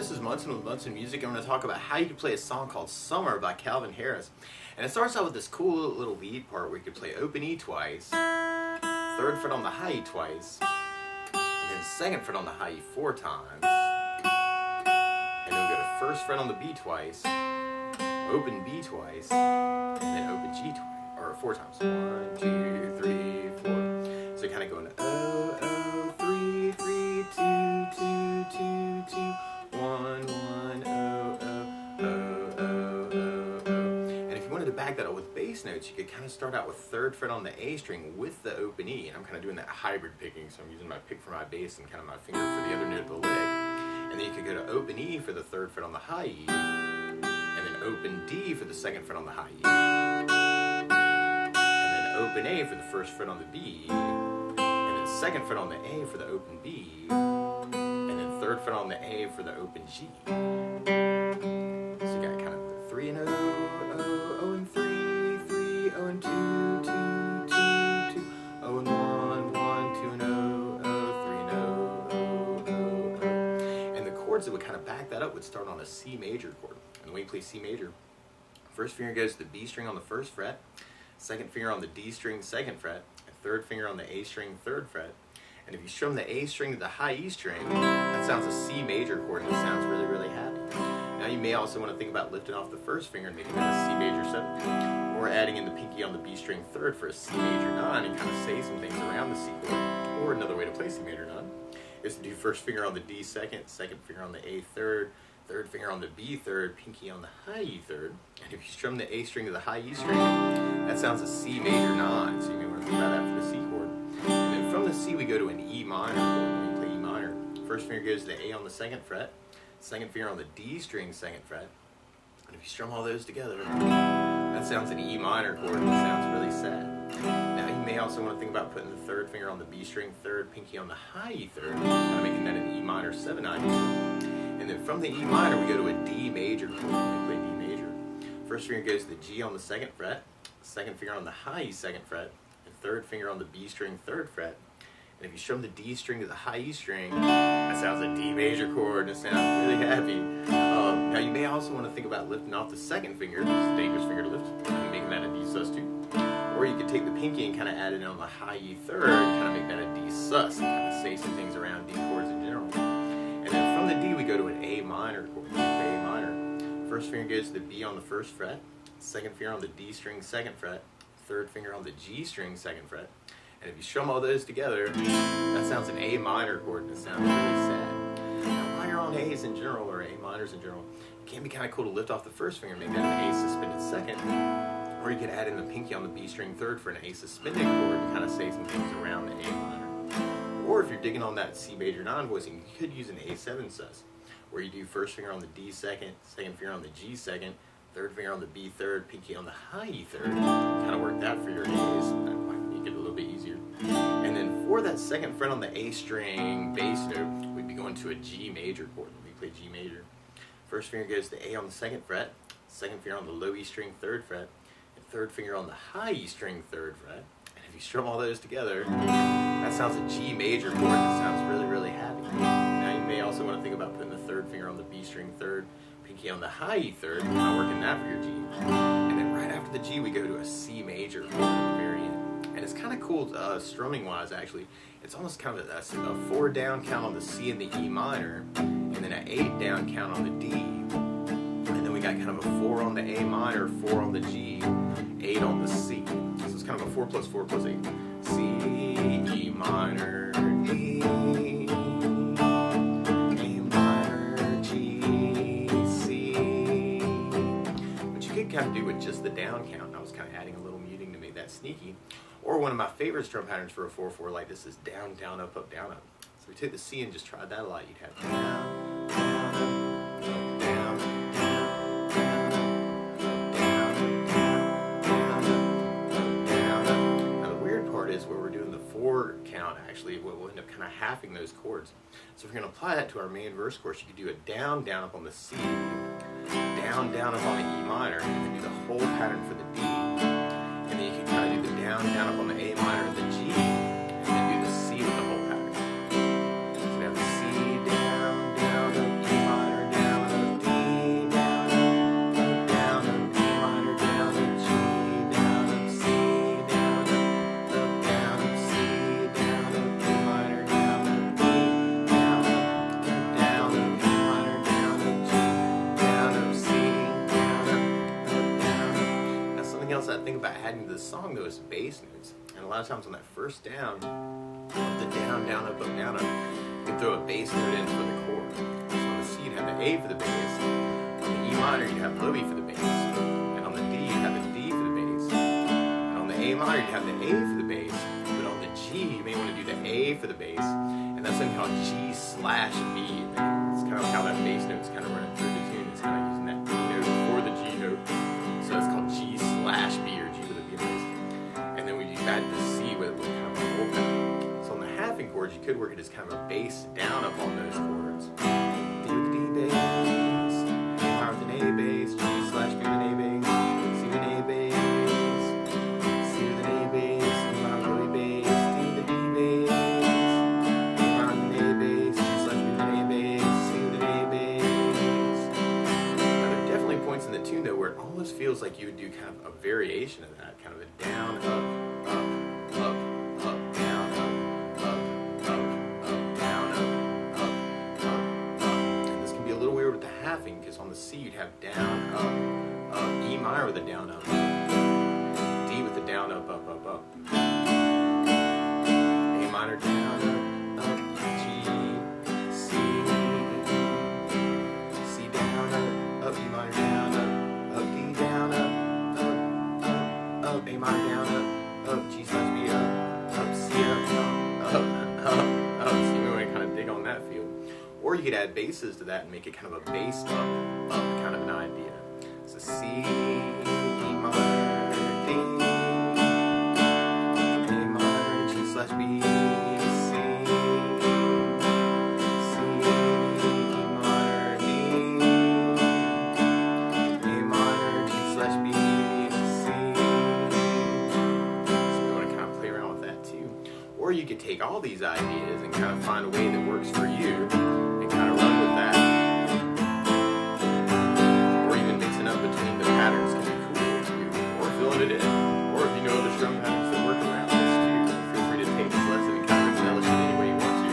this is Munson with Munson Music. I'm going to talk about how you can play a song called Summer by Calvin Harris. And it starts out with this cool little lead part where you can play open E twice, third fret on the high E twice, and then second fret on the high E 4 times. And then we go to first fret on the B twice, open B twice, and then open G twice, or 4 times. 1, 2, 3, 4. So kind of going 0, 0, 3, 3, 2, 2, 2, 2, 1, 1, 0, 0, 0, 0, 0. And if you wanted to back that up with bass notes, you could kind of start out with third fret on the A string with the open E. And I'm kind of doing that hybrid picking, so I'm using my pick for my bass and kind of my finger for the other note of the lick. And then you could go to open E for the third fret on the high E, and then open D for the second fret on the high E, and then open A for the first fret on the B, and then second fret on the A for the open B, and then third fret on the A for the open G. So you got kind of the 3 and 0, 0, 0 and 3, 3, 0 and 2, 2, 2, 2, 0 and 1, 1, 2 and 0, 0, 3 and 0, 0, 0, 0. And the chords that would kind of back that up would start on a C major chord. And the way you play C major, first finger goes to the B string on the first fret, second finger on the D string, second fret, and third finger on the A string, third fret. And if you strum the A string to the high E string, that sounds a C major chord, and it sounds really, really happy. Now you may also want to think about lifting off the first finger and making that a C major 7, or adding in the pinky on the B string third for a C major 9 and kind of say some things around the C chord. Or another way to play C major 9 is to do first finger on the D second, second finger on the A third, third finger on the B third, pinky on the high E third. And if you strum the A string to the high E string, that sounds a C major 9, so you may want to think about that for the C chord. And then from the C we go to an E minor chord. When we play E minor, first finger goes to the A on the second fret, second finger on the D string, second fret. And if you strum all those together, that sounds an E minor chord, and it sounds really sad. Now you may also want to think about putting the third finger on the B string third, pinky on the high E third, kind of making that an E minor 7/9. And then from the E minor, we go to a D major chord. When we play D major, first finger goes to the G on the second fret, second finger on the high E second fret, and third finger on the B string third fret. And if you strum the D string to the high E string, that sounds a D major chord, and it sounds really happy. Now you may also want to think about lifting off the second finger, which is a dangerous finger to lift, and making that a D sus2. Or you could take the pinky and kind of add it on the high E third, and kind of make that a D sus, and kind of say some things around D chords in general. And then from the D we go to an A minor chord. We play A minor. First finger goes to the B on the first fret, second finger on the D string second fret, third finger on the G string second fret. And if you strum all those together, that sounds an A minor chord, and it sounds really sad. Now while you're on A's in general, or A minors in general, it can be kind of cool to lift off the first finger and make that an A suspended second. Or you could add in the pinky on the B string third for an A suspended chord and kind of say some things around the A minor. Or if you're digging on that C major 9 voicing, you could use an A7 sus, where you do first finger on the D second, second finger on the G second, third finger on the B third, pinky on the high E third. Kind of work that for your A's. That might make it a little bit easier. And then for that second fret on the A string bass note, we'd be going to a G major chord. When we play G major, first finger goes to the A on the second fret, second finger on the low E string third fret, and third finger on the high E string third fret. And if you strum all those together, that sounds a G major chord. That sounds really, really happy. Now you may also want to think about putting the third finger on the B string third, pinky on the high E third, and kind of working that for your G. And then right after the G, we go to a C major chord at the very end. And it's kind of cool strumming wise, actually. It's almost kind of a 4 down count on the C and the E minor, and then an 8 down count on the D. And then we got kind of a 4 on the A minor, 4 on the G, 8 on the C. So it's kind of a 4 plus 4 plus 8. C, E minor, D, A minor, G, C. But you could kind of do with just the down count. I was kind of adding a little muting to make that sneaky. Or one of my favorite strum patterns for a 4/4 like this is down, down, up, up, down, up. So we take the C and just tried that a lot. You'd have down, down, up, down, down, down, down, down, down, down. Now the weird part is where we're doing the 4 count, actually, we'll end up kind of halving those chords. So if we're going to apply that to our main verse course, you could do a down, down, up on the C, down, down, up on the E minor, and then do the whole pattern for the D. And then you can kind of do the down, down, up on the A minor and the G, and then do the C with the whole pattern. So now the C, down, down, up, E minor, down, adding to the song though is bass notes. And a lot of times on that first down, the down, down, up, down, up, you can throw a bass note in for the chord. So on the C you'd have the A for the bass, on the E minor you'd have low E for the bass, and on the D you'd have the D for the bass, and on the A minor you'd have the A for the bass, but on the G you may want to do the A for the bass, and that's something called G slash B. It's kind of how that bass note is kind of running through the tune. It's kind of using that D note for the G note, so it's called G slash B or G with a B bass. And then we add the C with kind of a whole pen. So on the halving chords, you could work it as kind of a bass down up on those chords. D with the D bass, A minor with an A bass, G slash B with an A bass, C with an A bass, C with an A bass, E minor with an A bass, D with a D bass, A minor with an A bass, G slash B with an A bass, C with an A bass. Now there are definitely points in the tune though where it almost feels like you would do kind of a variation of that, kind of a down, up, down, up. And this can be a little weird with the halving because on the C you'd have down, up, E minor with a down, up, D with the down, up, up. A minor down, up, G, C, C down, up, E minor down, up, D down, up, A minor down, up, G slash B up, C up. So you want to kind of dig on that field. Or you could add basses to that and make it kind of a bass up kind of an idea. So C, E minor, D, A minor, G slash B, C, E minor, D, A minor, G slash B, or you could take all these ideas and kind of find a way that works for you and kind of run with that. Or even mixing up between the patterns can be cool too. Or filling it in. Or if you know other strum patterns that work around this too, feel free to take this lesson and kind of embellish it any way you want to.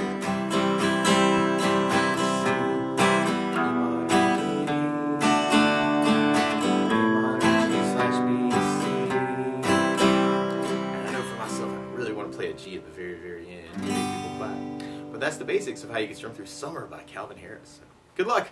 Play a G at the very, very end to make people clap. But that's the basics of how you can strum through Summer by Calvin Harris. Good luck!